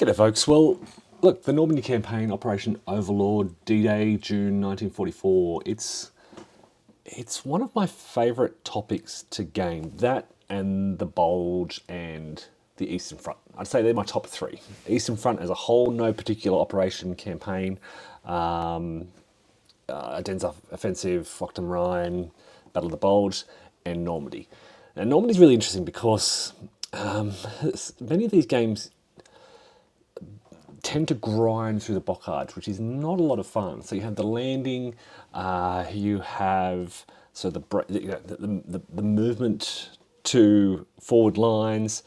G'day folks, well look, the Normandy campaign, Operation Overlord, D-Day, June 1944, it's one of my favourite topics to game, that and the Bulge and the Eastern Front. I'd say they're my top three. Eastern Front as a whole, no particular operation campaign, Ardennes Offensive, Flocked am Rhine, Battle of the Bulge, and Normandy. And Normandy's really interesting because many of these games tend to grind through the bocage, which is not a lot of fun. So you have the landing, you have the movement to forward lines,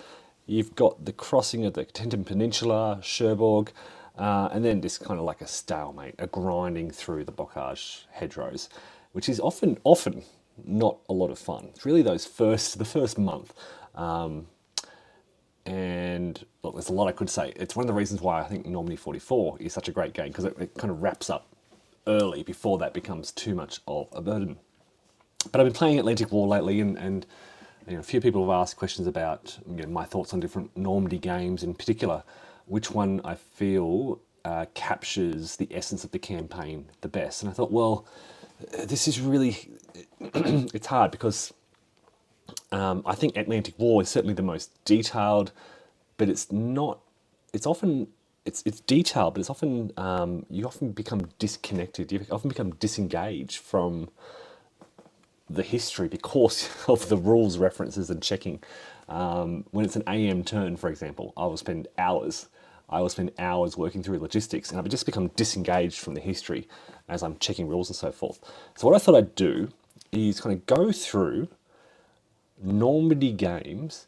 you've got the crossing of the Teton Peninsula, Cherbourg, and then this kind of like a stalemate, a grinding through the bocage hedgerows, which is often not a lot of fun. It's really the first month. And look, there's a lot I could say. It's one of the reasons why I think Normandy 44 is such a great game, because it kind of wraps up early before that becomes too much of a burden. But I've been playing Atlantic War lately, and a few people have asked questions about my thoughts on different Normandy games, in particular, which one I feel captures the essence of the campaign the best. And I thought, well, this is really, it's hard because I think Atlantic War is certainly the most detailed, but it's not. It's often it's detailed, but it's often you often become disconnected. You often become disengaged from the history because of the rules references and checking. When it's an AM turn, for example, I will spend hours working through logistics, and I've just become disengaged from the history as I'm checking rules and so forth. So what I thought I'd do is kind of go through Normandy games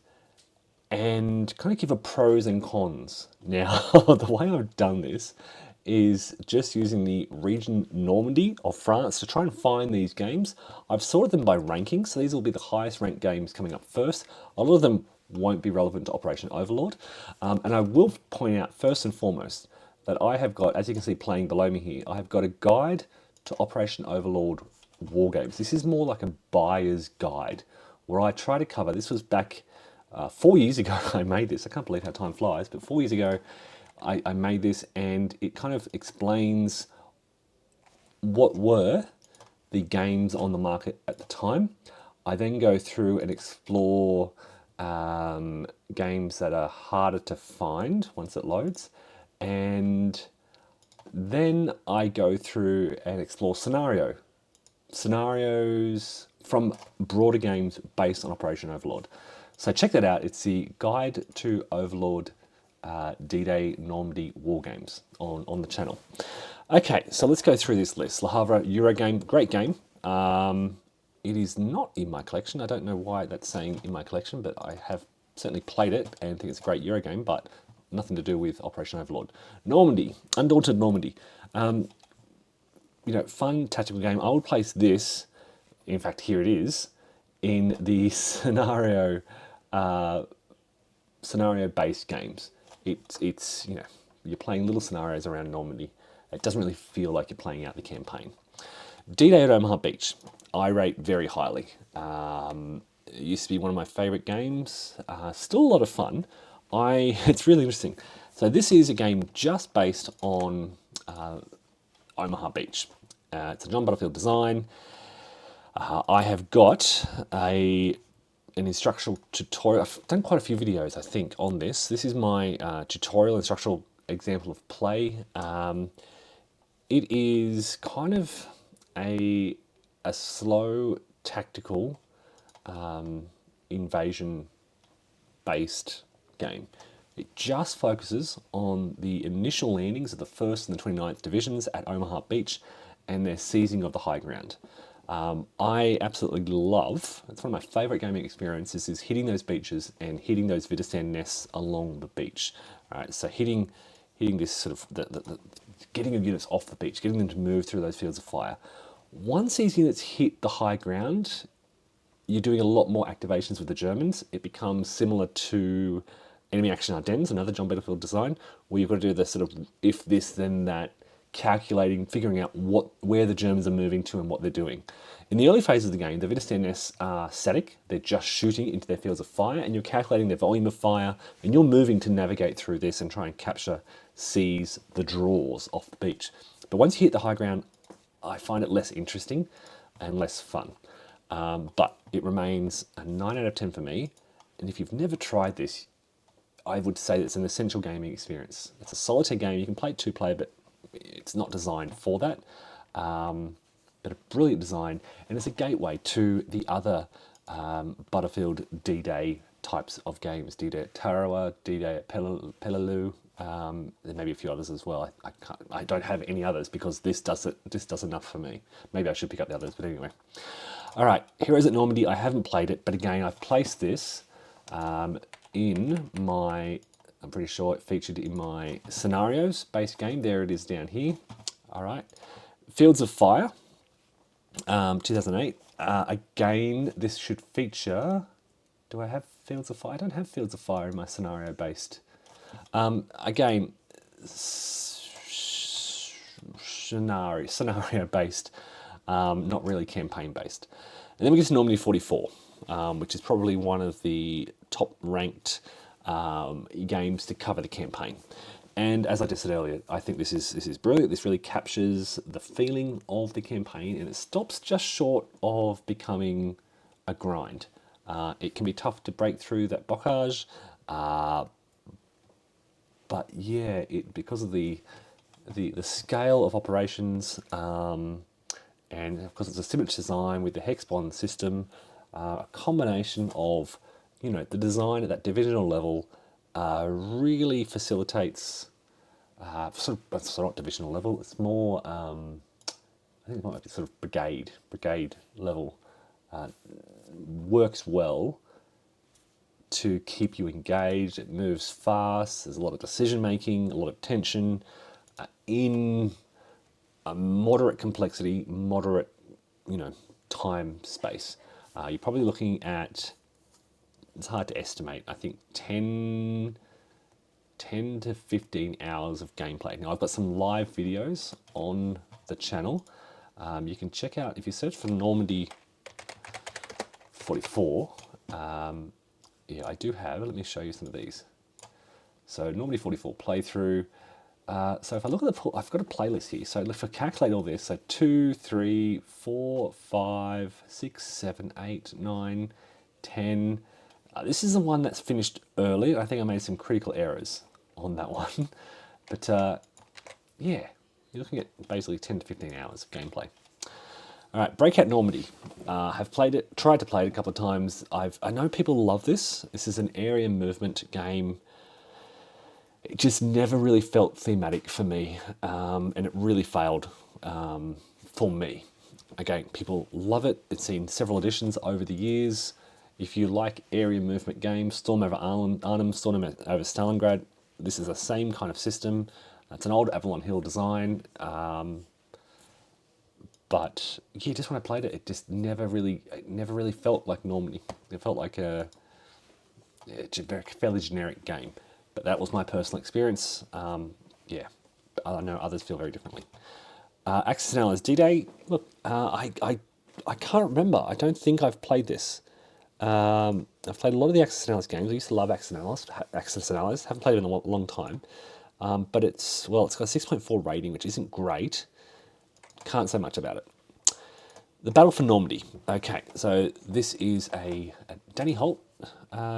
and kind of give a pros and cons. Now, the way I've done this is just using the region Normandy of France to try and find these games. I've sorted them by ranking, so these will be the highest ranked games coming up first. A lot of them won't be relevant to Operation Overlord. And I will point out first and foremost that I have got, as you can see playing below me here, I have got a guide to Operation Overlord wargames. This is more like a buyer's guide, where I try to cover, this was back 4 years ago I made this. I can't believe how time flies, but 4 years ago I made this, and it kind of explains what were the games on the market at the time. I then go through and explore games that are harder to find once it loads, and then I go through and explore scenarios from broader games based on Operation Overlord. So check that out. It's the Guide to Overlord D-Day Normandy Wargames on the channel. Okay, so let's go through this list. Le Havre Eurogame, great game. It is not in my collection. I don't know why that's saying in my collection, but I have certainly played it and think it's a great Eurogame, but nothing to do with Operation Overlord. Normandy, Undaunted Normandy. Fun tactical game. I would place this, in fact, here it is, in the scenario-based games. It's you're playing little scenarios around Normandy. It doesn't really feel like you're playing out the campaign. D-Day at Omaha Beach, I rate very highly. It used to be one of my favourite games. Still a lot of fun. It's really interesting. So this is a game just based on Omaha Beach. It's a John Butterfield design. I have got an instructional tutorial. I've done quite a few videos, I think, on this. This is my tutorial instructional example of play. It is kind of a slow tactical invasion-based game. It just focuses on the initial landings of the 1st and the 29th Divisions at Omaha Beach and their seizing of the high ground. I absolutely love, it's one of my favourite gaming experiences, is hitting those beaches and hitting those Widerstand nests along the beach. All right, so hitting this sort of, getting the units off the beach, getting them to move through those fields of fire. Once these units hit the high ground, you're doing a lot more activations with the Germans. It becomes similar to Enemy Action Ardennes, another John Butterfield design, where you've got to do the sort of if this then that calculating, figuring out where the Germans are moving to and what they're doing. In the early phases of the game, the Widerstands are static. They're just shooting into their fields of fire, and you're calculating their volume of fire, and you're moving to navigate through this and try and seize the draws off the beach. But once you hit the high ground, I find it less interesting and less fun. But it remains a 9 out of 10 for me. And if you've never tried this, I would say it's an essential gaming experience. It's a solitaire game. You can play it 2-player, but it's not designed for that. But a brilliant design, and it's a gateway to the other Battlefield D-Day types of games. D-Day at Tarawa, D-Day at Peleliu. There may be a few others as well. I don't have any others because this does enough for me. Maybe I should pick up the others, but anyway. All right, Heroes at Normandy. I haven't played it, but again, I've placed this in my. I'm pretty sure it featured in my scenarios-based game. There it is down here. All right, Fields of Fire, 2008. Again, this should feature. Do I have Fields of Fire? I don't have Fields of Fire in my scenario-based. Again, scenario-based, not really campaign-based. And then we get to Normandy 44, which is probably one of the top-ranked games to cover the campaign. And as I just said earlier, I think this is brilliant. This really captures the feeling of the campaign, and it stops just short of becoming a grind. It can be tough to break through that blockage, but yeah, because of the scale of operations, and of course it's a symmetric design with the hexbond system, a combination of the design at that divisional level really facilitates. It's not divisional level. It's more. I think it might be sort of brigade level. Works well to keep you engaged. It moves fast. There's a lot of decision making, a lot of tension in a moderate complexity, moderate time space. You're probably looking at. It's hard to estimate. I think 10 to 15 hours of gameplay. Now I've got some live videos on the channel. You can check out if you search for Normandy 44. Yeah, I do have. Let me show you some of these. So Normandy 44 playthrough. So if I look at I've got a playlist here. So if I calculate all this, so 2, 3, 4, 5, 6, 7, 8, 9, 10. This is the one that's finished early. I think I made some critical errors on that one. But yeah, you're looking at basically 10 to 15 hours of gameplay. All right, Breakout Normandy. Have played it, tried to play it a couple of times. I know people love this. This is an area movement game. It just never really felt thematic for me, and it really failed for me. Again, people love it. It's seen several editions over the years. If you like area movement games, Storm over Arnhem, Storm over Stalingrad, this is the same kind of system. It's an old Avalon Hill design, but yeah, just when I played it, it just never really felt like Normandy. It felt like a fairly generic game. But that was my personal experience. Yeah, I know others feel very differently. Axis and Allies D-Day. Look, I can't remember. I don't think I've played this. I've played a lot of the Axis and Allies games. I used to love Axis and Allies. Haven't played it in a long time. But it's got a 6.4 rating, which isn't great. Can't say much about it. The Battle for Normandy. Okay, so this is a Danny Holt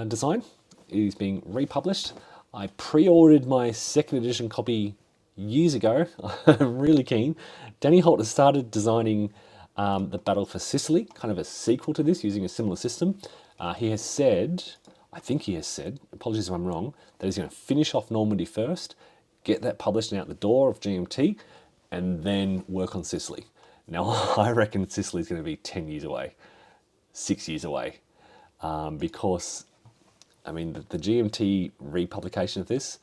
design. It is being republished. I pre-ordered my second edition copy years ago. I'm really keen. Danny Holt has started designing the Battle for Sicily, kind of a sequel to this, using a similar system. He has said, I think he has said, apologies if I'm wrong, that he's going to finish off Normandy first, get that published and out the door of GMT, and then work on Sicily. Now, I reckon Sicily is going to be 10 years away, 6 years away, because, I mean, the GMT republication of this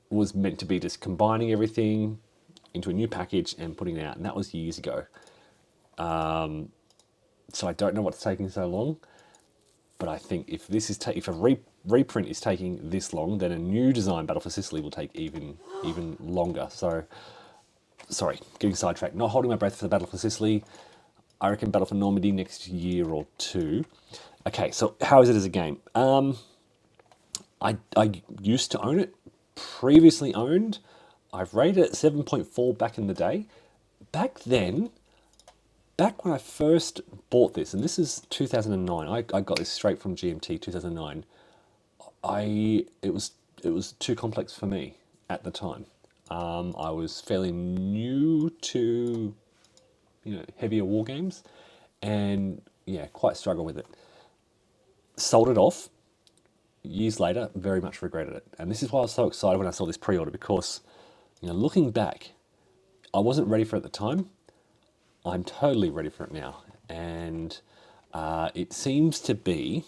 was meant to be just combining everything into a new package and putting it out, and that was years ago. So I don't know what's taking so long, but I think if this is if a reprint is taking this long, then a new design Battle for Sicily will take even longer. So sorry, getting sidetracked. Not holding my breath for the Battle for Sicily. I reckon Battle for Normandy next year or two. Okay, so how is it as a game? I used to own it, previously owned. I've rated it 7.4 back in the day. Back then, back when I first bought this, and this is 2009, I got this straight from GMT 2009. It was too complex for me at the time. I was fairly new to heavier war games, and yeah, quite struggled with it. Sold it off. Years later, very much regretted it. And this is why I was so excited when I saw this pre-order, because looking back, I wasn't ready for it at the time. I'm totally ready for it now, and it seems to be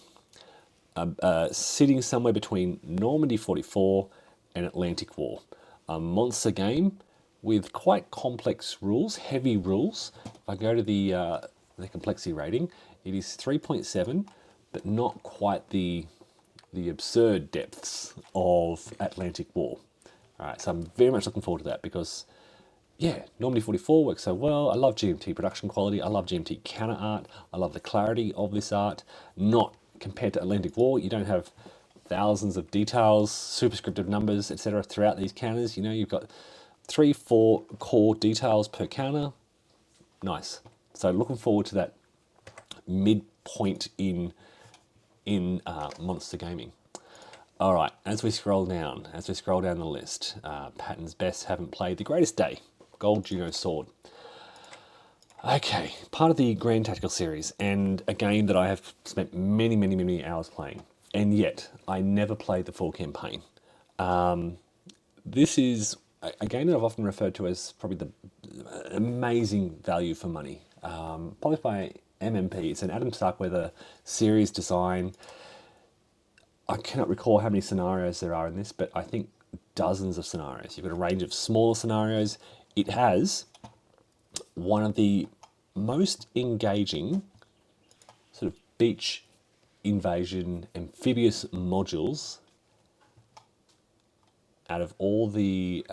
sitting somewhere between Normandy 44 and Atlantic War. A monster game with quite complex rules, heavy rules. If I go to the complexity rating, it is 3.7, but not quite the absurd depths of Atlantic War. All right, so I'm very much looking forward to that because, yeah, Normandy 44 works so well. I love GMT production quality. I love GMT counter art. I love the clarity of this art. Not compared to Atlantic War, you don't have thousands of details, superscriptive numbers, etc. throughout these counters. You've got 3-4 core details per counter. Nice. So looking forward to that midpoint in monster gaming. All right, as we scroll down the list, Patton's best haven't played The Greatest Day, Gold Juno Sword. Okay, part of the Grand Tactical series, and a game that I have spent many, many, many hours playing, and yet I never played the full campaign. This is a game that I've often referred to as probably the amazing value for money. Published by MMP, it's an Adam Starkweather series design. I cannot recall how many scenarios there are in this, but I think dozens of scenarios. You've got a range of smaller scenarios. It has one of the most engaging sort of beach invasion amphibious modules out of all the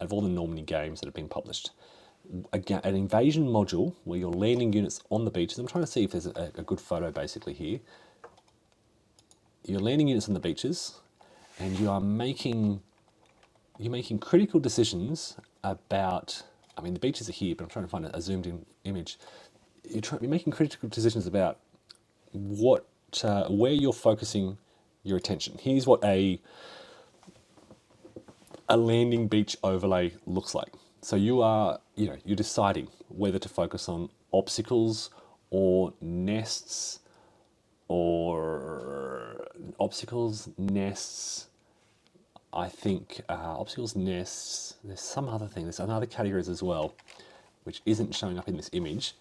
Normandy games that have been published. An invasion module where you're landing units on the beaches. I'm trying to see if there's a good photo basically here. You're landing units on the beaches, and you're making critical decisions about. I mean, the beaches are here, but I'm trying to find a zoomed-in image. You're making critical decisions about where you're focusing your attention. Here's what a landing beach overlay looks like. So you're deciding whether to focus on obstacles or nests, I think obstacles, nests, there's some other thing, there's another categories as well, which isn't showing up in this image.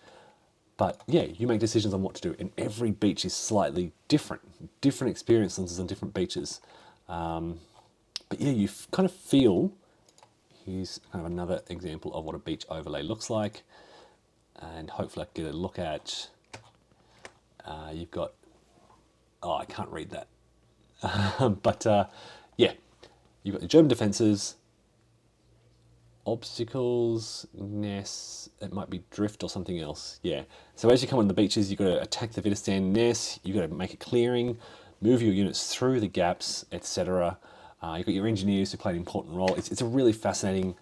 But yeah, you make decisions on what to do, and every beach is slightly different experiences on different beaches. But yeah, you kind of feel, here's kind of another example of what a beach overlay looks like, and hopefully I can get a look at, you've got, I can't read that, but yeah, you've got the German defences, obstacles, nests, it might be drift or something else, yeah. So as you come on the beaches, you've got to attack the Widerstand nest, you've got to make a clearing, move your units through the gaps, etc. You've got your engineers who play an important role. It's a really fascinating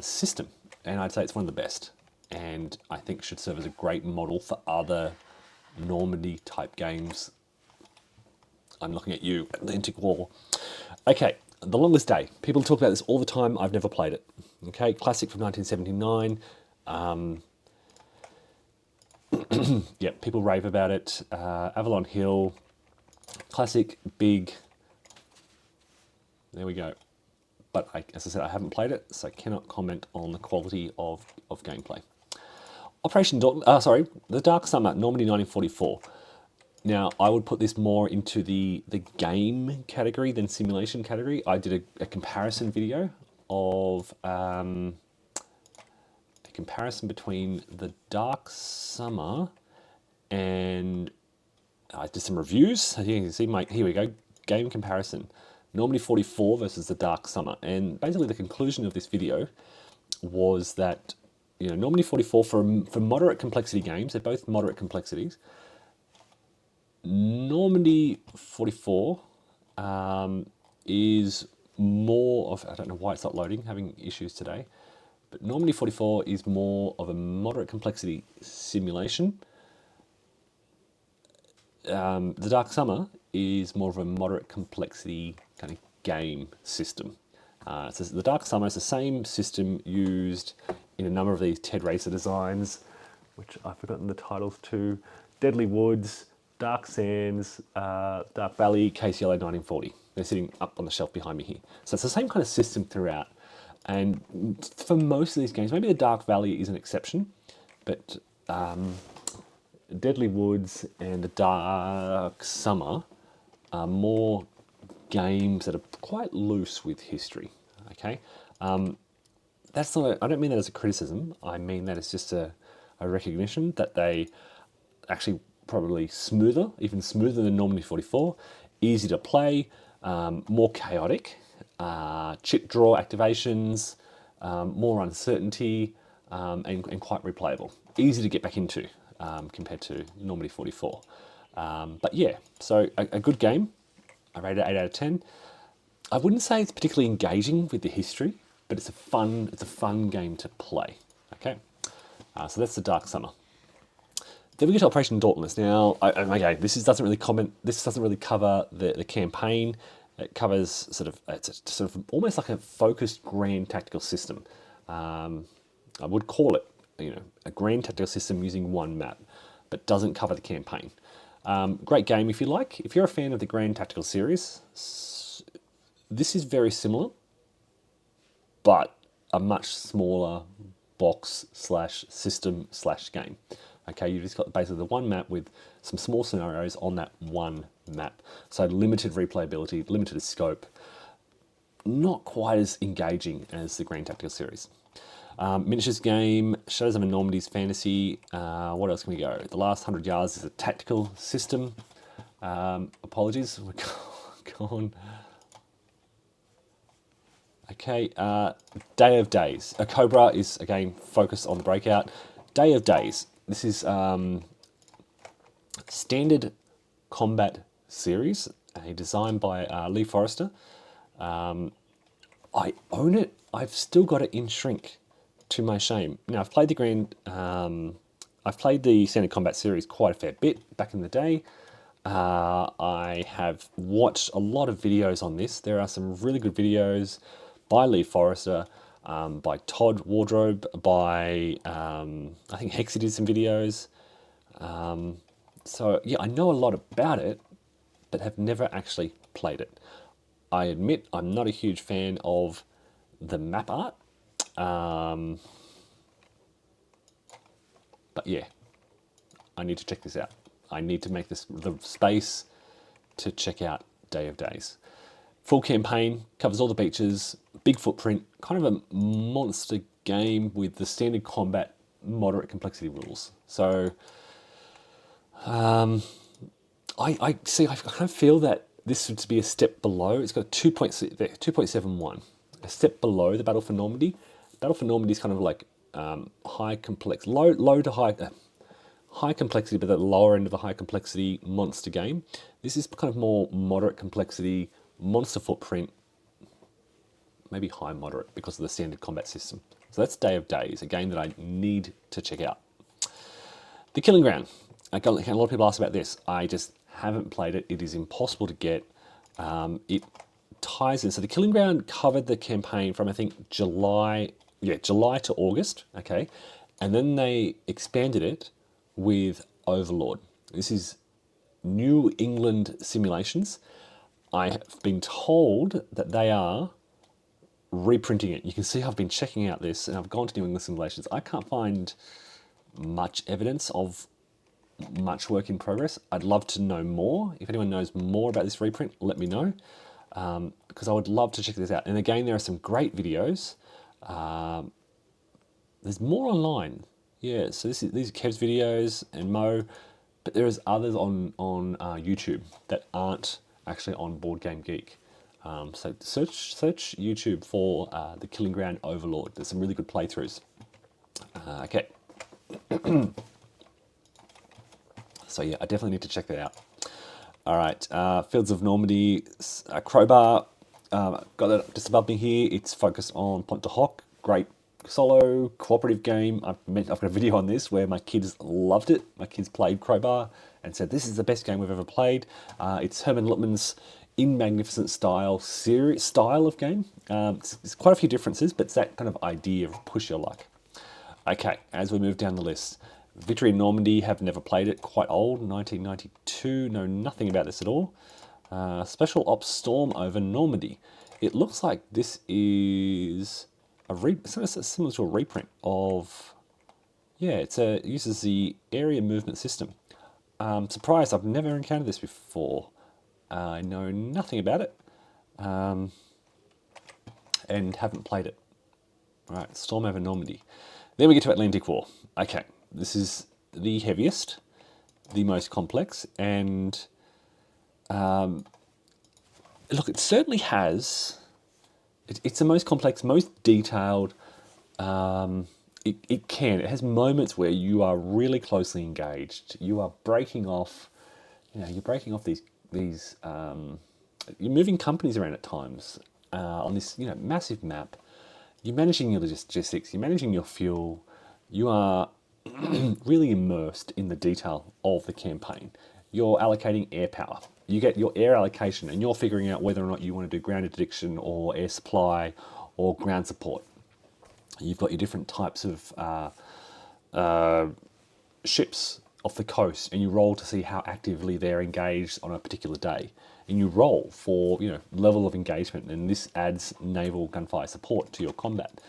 system, and I'd say it's one of the best, and I think should serve as a great model for other Normandy type games. I'm looking at you, Atlantic War. Okay, The Longest Day. People talk about this all the time. I've never played it. Okay, classic from 1979. Yeah, people rave about it. Avalon Hill, classic, big. There we go. But as I said, I haven't played it, so I cannot comment on the quality of gameplay. The Dark Summer, Normandy 1944. Now, I would put this more into the game category than simulation category. I did a comparison video of a comparison between the Dark Summer and I did some reviews. So you can see here we go, game comparison. Normandy 44 versus the Dark Summer. And basically the conclusion of this video was that Normandy 44 for moderate complexity games, they're both moderate complexities. Normandy 44 is more of, I don't know why it's not loading, having issues today, but Normandy 44 is more of a moderate complexity simulation. The Dark Summer is more of a moderate complexity kind of game system. So the Dark Summer is the same system used in a number of these Ted Racer designs, which I've forgotten the titles to. Deadly Woods, Dark Sands, Dark Valley, KCLA 1940. They're sitting up on the shelf behind me here. So it's the same kind of system throughout. And for most of these games, maybe the Dark Valley is an exception, but Deadly Woods and the Dark Summer are more games that are quite loose with history. Okay, that's not. I don't mean that as a criticism. I mean that as just a recognition that they actually probably smoother, even smoother than Normandy 44, easy to play, more chaotic, chip draw activations, more uncertainty, and quite replayable. Easy to get back into compared to Normandy 44. But yeah, so a good game. I rate it 8 out of 10. I wouldn't say it's particularly engaging with the history, but it's a fun game to play. Okay, so that's the Dark Summer. Then we get to Operation Dauntless. Now, okay, this doesn't really cover the campaign. It covers it's almost like a focused grand tactical system. I would call it a grand tactical system using one map, but doesn't cover the campaign. Great game if you like. If you're a fan of the Grand Tactical series, this is very similar, but a much smaller box / system / game. Okay, you've just got basically the one map with some small scenarios on that one map. So limited replayability, limited scope, not quite as engaging as the Grand Tactical series. Miniatures game, Shadows of Normandy's fantasy. What else can we go? The Last 100 Yards is a tactical system. Apologies, we're gone. Okay, Day of Days. A Cobra is, again, focused on the Breakout. Day of Days. This is standard combat series, designed by Lee Forrester. I own it. I've still got it in shrink, to my shame. Now I've played the standard combat series quite a fair bit back in the day. I have watched a lot of videos on this. There are some really good videos by Lee Forrester, by Todd Wardrobe, by I think Hexy did some videos. So yeah, I know a lot about it, but have never actually played it. I admit I'm not a huge fan of the map art. But yeah, I need to check this out. I need to make this the space to check out Day of Days. Full campaign, covers all the beaches, big footprint, kind of a monster game with the standard combat, moderate complexity rules. So, I kind of feel that this would be a step below. It's got 2.71, a step below the Battle for Normandy. Battle for Normandy is kind of like high complex, low to high complexity, but at the lower end of the high complexity monster game. This is kind of more moderate complexity, monster footprint, maybe high moderate because of the standard combat system. So that's Day of Days, a game that I need to check out. The Killing Ground. A lot of people ask about this. I just haven't played it. It is impossible to get. It ties in. So the Killing Ground covered the campaign from I think July to August. Okay, and then they expanded it with Overlord. This is New England Simulations. I have been told that they are reprinting it. You can see I've been checking out this, and I've gone to New England Simulations. I can't find much evidence of much work in progress. I'd love to know more. If anyone knows more about this reprint, let me know, because I would love to check this out. And again, there are some great videos. There's more online. Yeah, so these are Kev's videos and Mo, but there is others on YouTube that aren't actually on Board Game Geek. So search YouTube for the Killing Ground Overlord. There's some really good playthroughs. Okay. So yeah, I definitely need to check that out. All right, Fields of Normandy, Crowbar. Got that just above me here. It's focused on Point de Hoc. Great solo cooperative game. I've got a video on this where my kids loved it. My kids played Crowbar and said this is the best game we've ever played. It's Herman Lippmann's In Magnificent style of game. It's quite a few differences, but it's that kind of idea of push your luck. Okay, as we move down the list, Victory in Normandy, have never played it, quite old, 1992, know nothing about this at all. Special Ops Storm over Normandy. It looks like this is similar to a reprint of, yeah, it uses the area movement system. Surprised, I've never encountered this before. I know nothing about it, and haven't played it. All right, Storm over Normandy. Then we get to Atlantic War. Okay, this is the heaviest, the most complex, and look, it certainly has. It's the most complex, most detailed. It has moments where you are really closely engaged. You are breaking off. You're breaking off these. You're moving companies around at times on this massive map. You're managing your logistics. You're managing your fuel. You are really immersed in the detail of the campaign. You're allocating air power. You get your air allocation and you're figuring out whether or not you want to do ground interdiction or air supply or ground support. You've got your different types of ships off the coast, and you roll to see how actively they're engaged on a particular day. And you roll for level of engagement, and this adds naval gunfire support to your combat.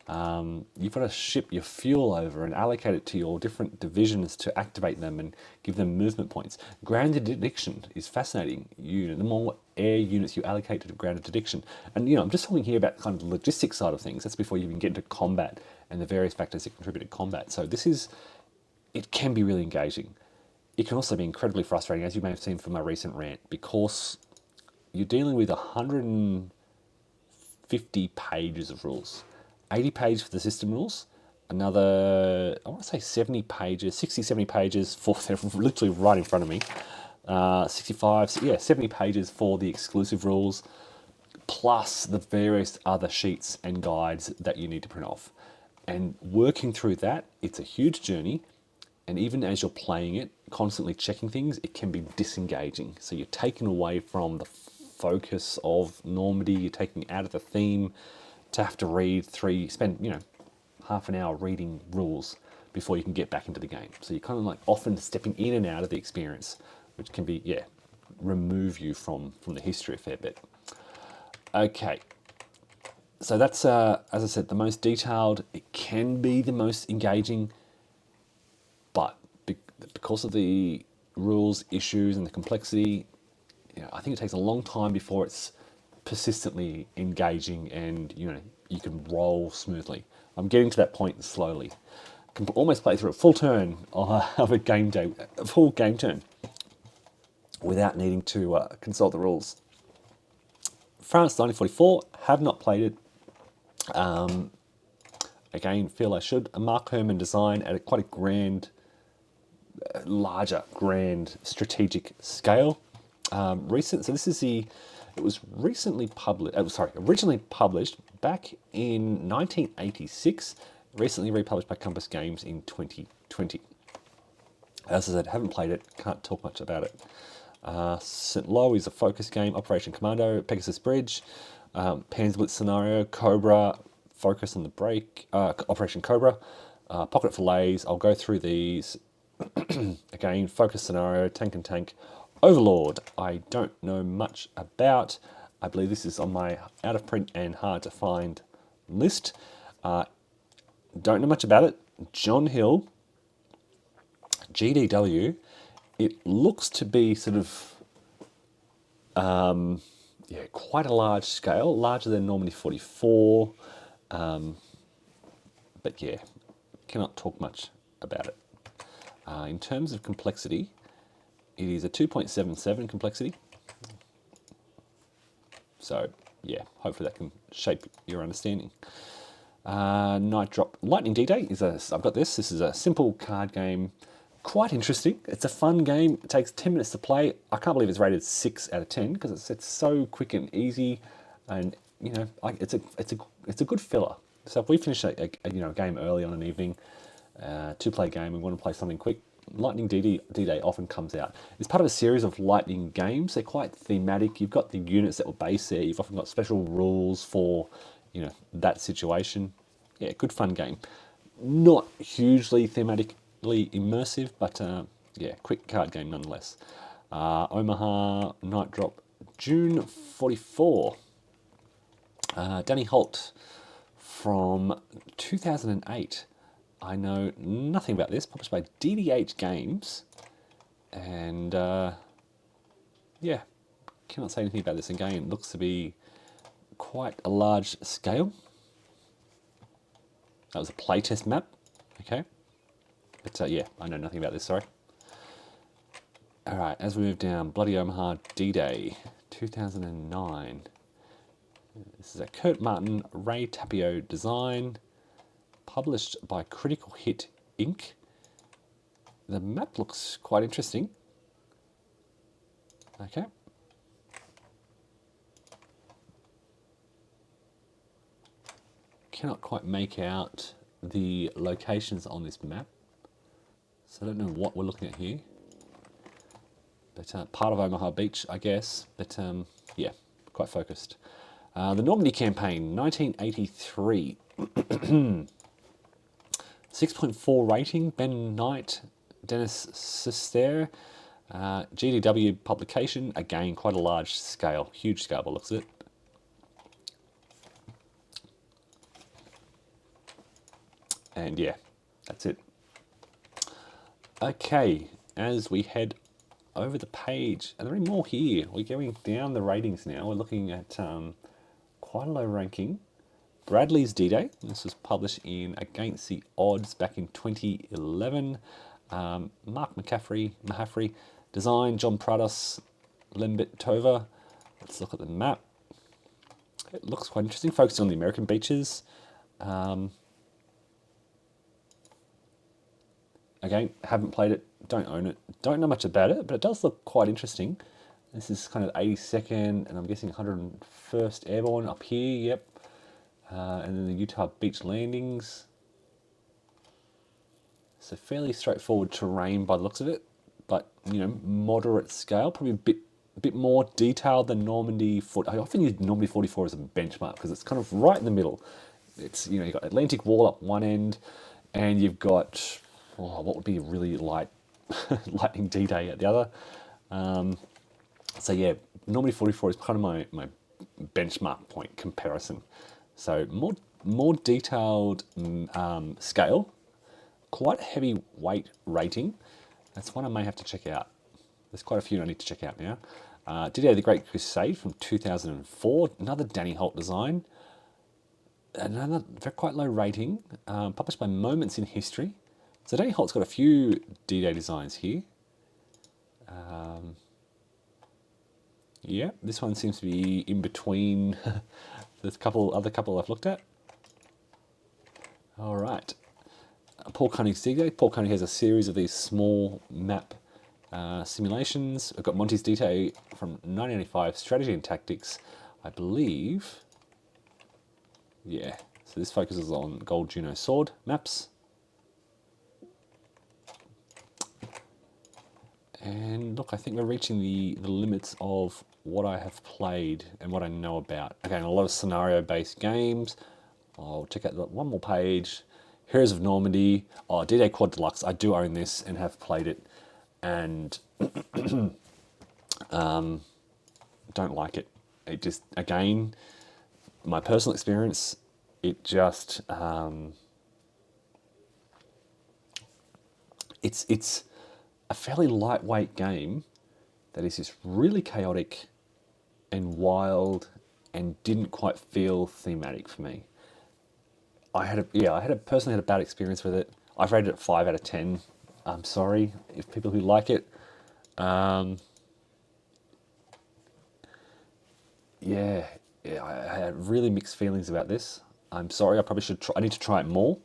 You've got to ship your fuel over and allocate it to your different divisions to activate them and give them movement points. Ground interdiction is fascinating. The more air units you allocate to ground interdiction, and I'm just talking here about kind of the logistics side of things. That's before you even get into combat and the various factors that contribute to combat. So it can be really engaging. It can also be incredibly frustrating, as you may have seen from my recent rant, because you're dealing with 150 pages of rules. 80 pages for the system rules, another, I want to say 70 pages, 60, 70 pages they're literally right in front of me. 70 pages for the exclusive rules, plus the various other sheets and guides that you need to print off. And working through that, it's a huge journey. And even as you're playing it, constantly checking things, it can be disengaging. So you're taken away from the focus of Normandy, you're taken out of the theme to have to spend half an hour reading rules before you can get back into the game. So you're kind of like often stepping in and out of the experience, which can be, remove you from the history a fair bit. Okay. So that's, as I said, the most detailed. It can be the most engaging, but because of the rules, issues, and the complexity, I think it takes a long time before it's persistently engaging and you can roll smoothly. I'm getting to that point slowly. Can almost play through a full turn of a game day, a full game turn, without needing to consult the rules. France 1944, have not played it. Again, feel I should. A Mark Herman design at quite a grand strategic scale. So this is it was recently published, originally published back in 1986, recently republished by Compass Games in 2020. As I said, haven't played it, can't talk much about it. St. Lo is a focus game, Operation Commando, Pegasus Bridge, Panzerblitz Scenario, Cobra, Focus on the Break, Operation Cobra, Pocket Fillets. I'll go through these. Again, Focus Scenario, Tank and Tank, Overlord, I don't know much about. I believe this is on my out of print and hard to find list. Don't know much about it. John Hill, GDW. It looks to be sort of, quite a large scale, larger than Normandy 44. But cannot talk much about it. In terms of complexity, it is a 2.77 complexity. So yeah, hopefully that can shape your understanding. Night Drop Lightning D-Day is I've got this. This is a simple card game, quite interesting. It's a fun game. It takes 10 minutes to play. I can't believe it's rated 6 out of 10 because it's so quick and easy, and you know, it's a good filler. So if we finish a game early on an evening, 2-play game, and we want to play something quick, Lightning D-Day often comes out. It's part of a series of Lightning games. They're quite thematic. You've got the units that were based there. You've often got special rules for, you know, that situation. Yeah, good fun game. Not hugely thematically immersive, but yeah, quick card game nonetheless. Omaha Night Drop, June 44. Danny Holt from 2008. I know nothing about this. Published by DDH Games, and yeah, cannot say anything about this again. It looks to be quite a large scale. That was a playtest map, okay. But yeah, I know nothing about this, sorry. All right, as we move down, Bloody Omaha D-Day, 2009. This is a Kurt Martin, Ray Tapio design, published by Critical Hit Inc. The map looks quite interesting. Okay. Cannot quite make out the locations on this map, so I don't know what we're looking at here. But part of Omaha Beach, I guess. But yeah, quite focused. The Normandy campaign, 1983. 6.4 rating, Ben Knight, Dennis Sister, GDW publication, again, quite a large scale, huge scale by the looks of it. And yeah, that's it. Okay, as we head over the page, are there any more here? We're going down the ratings now. We're looking at quite a low ranking. Bradley's D-Day. This was published in Against the Odds back in 2011. Mark Mahaffrey. Design, John Prados, Lembit Tova. Let's look at the map. It looks quite interesting, focusing on the American beaches. Again, haven't played it, don't own it, don't know much about it, but it does look quite interesting. This is kind of 82nd, and I'm guessing 101st Airborne up here, yep. And then the Utah Beach Landings. So fairly straightforward terrain by the looks of it, but you know, moderate scale, probably a bit more detailed than Normandy. I often use Normandy 44 as a benchmark because it's kind of right in the middle. It's, you know, you've got Atlantic Wall up one end, and you've got what would be a really light Lightning D-Day at the other. So yeah, Normandy 44 is kind of my benchmark point comparison. So more detailed scale, quite a heavy weight rating. That's one I may have to check out. There's quite a few I need to check out now. D-Day the Great Crusade from 2004, another Danny Holt design. Another quite low rating, published by Moments in History. So Danny Holt's got a few D-Day designs here. Yeah, this one seems to be in between the other couple I've looked at. All right. Paul Koenig's D-Day. Paul Koenig has a series of these small map simulations. I've got Monty's D-Day from 1995, Strategy and Tactics, I believe. Yeah, so this focuses on Gold Juno Sword maps. And look, I think we're reaching the limits of what I have played and what I know about. Again, a lot of scenario-based games. I'll check out one more page. Heroes of Normandy. Oh, D-Day Quad Deluxe. I do own this and have played it, and don't like it. It just, again, my personal experience, it just it's a fairly lightweight game that is just really chaotic and wild and didn't quite feel thematic for me. I personally had a bad experience with it. I've rated it 5 out of 10. I'm sorry if people who like it. yeah, I had really mixed feelings about this. I'm sorry. I probably should try. I need to try it more.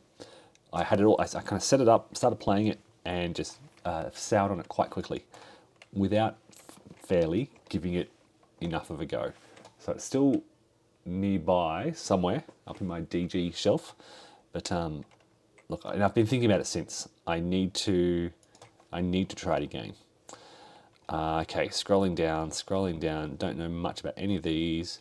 I had it all. I kind of set it up, started playing it, and just soured on it quite quickly, without fairly giving it enough of a go. So it's still nearby somewhere up in my DG shelf, but look, and I've been thinking about it since. I need to try it again. Okay, scrolling down. Don't know much about any of these.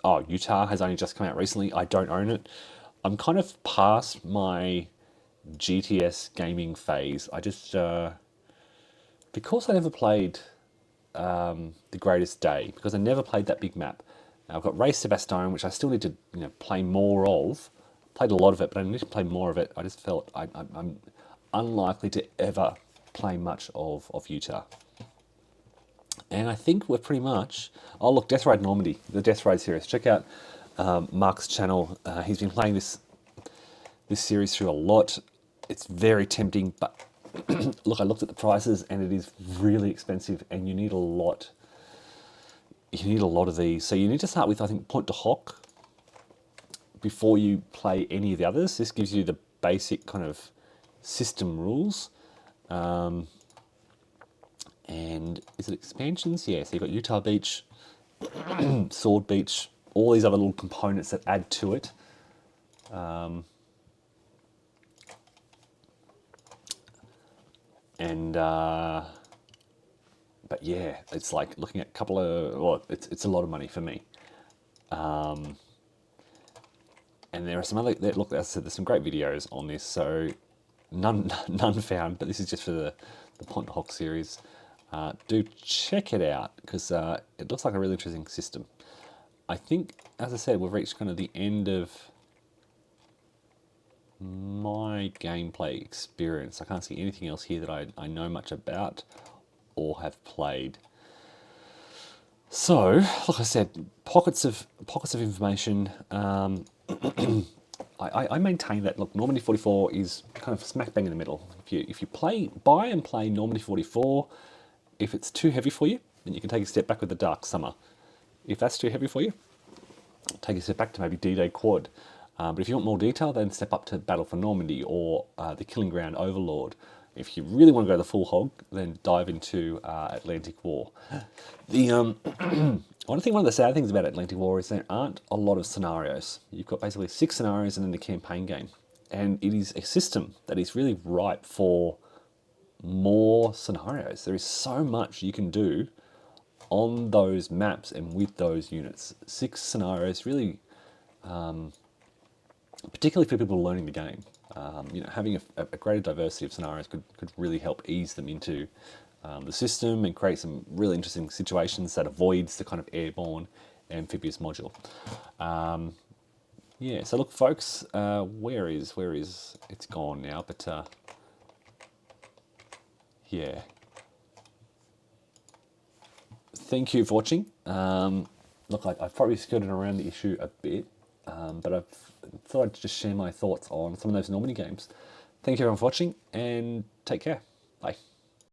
Oh, Utah has only just come out recently. I don't own it. I'm kind of past my GTS gaming phase. I just because I never played the Greatest Day, because I never played that big map. Now, I've got Race Sebastone, which I still need to play more of. Played a lot of it, but I need to play more of it. I just felt I'm unlikely to ever play much of Utah. And I think we're pretty much... Oh, look, Death Ride Normandy, the Death Ride series. Check out Mark's channel. He's been playing this series through a lot. It's very tempting, but look, I looked at the prices and it is really expensive, and you need a lot. You need a lot of these. So you need to start with, I think, Point de Hoc before you play any of the others. This gives you the basic kind of system rules. And is it expansions? Yeah, so you've got Utah Beach, Sword Beach, all these other little components that add to it. But yeah, it's like looking at a couple of, well, it's a lot of money for me. And there are some other, look, as I said, there's some great videos on this, so none found, but this is just for the Point de Hoc series. Do check it out, because it looks like a really interesting system. I think, as I said, we've reached kind of the end of my gameplay experience. I can't see anything else here that I know much about or have played. So, like I said, pockets of information. I maintain that, look, Normandy 44 is kind of smack bang in the middle. If you buy and play Normandy 44, if it's too heavy for you, then you can take a step back with the Dark Summer. If that's too heavy for you, take a step back to maybe D-Day Quad. But if you want more detail, then step up to Battle for Normandy or the Killing Ground Overlord. If you really want to go the full hog, then dive into Atlantic War. One of the sad things about Atlantic War is there aren't a lot of scenarios. You've got basically 6 scenarios and then the campaign game. And it is a system that is really ripe for more scenarios. There is so much you can do on those maps and with those units. 6 scenarios really, particularly for people learning the game. Having a greater diversity of scenarios could really help ease them into the system and create some really interesting situations that avoids the kind of airborne amphibious module. Yeah, so look, folks, where is it's gone now, but yeah. Thank you for watching. Look, I've probably skirted around the issue a bit, but I thought I'd just share my thoughts on some of those Normandy games. Thank you everyone for watching, and take care. Bye.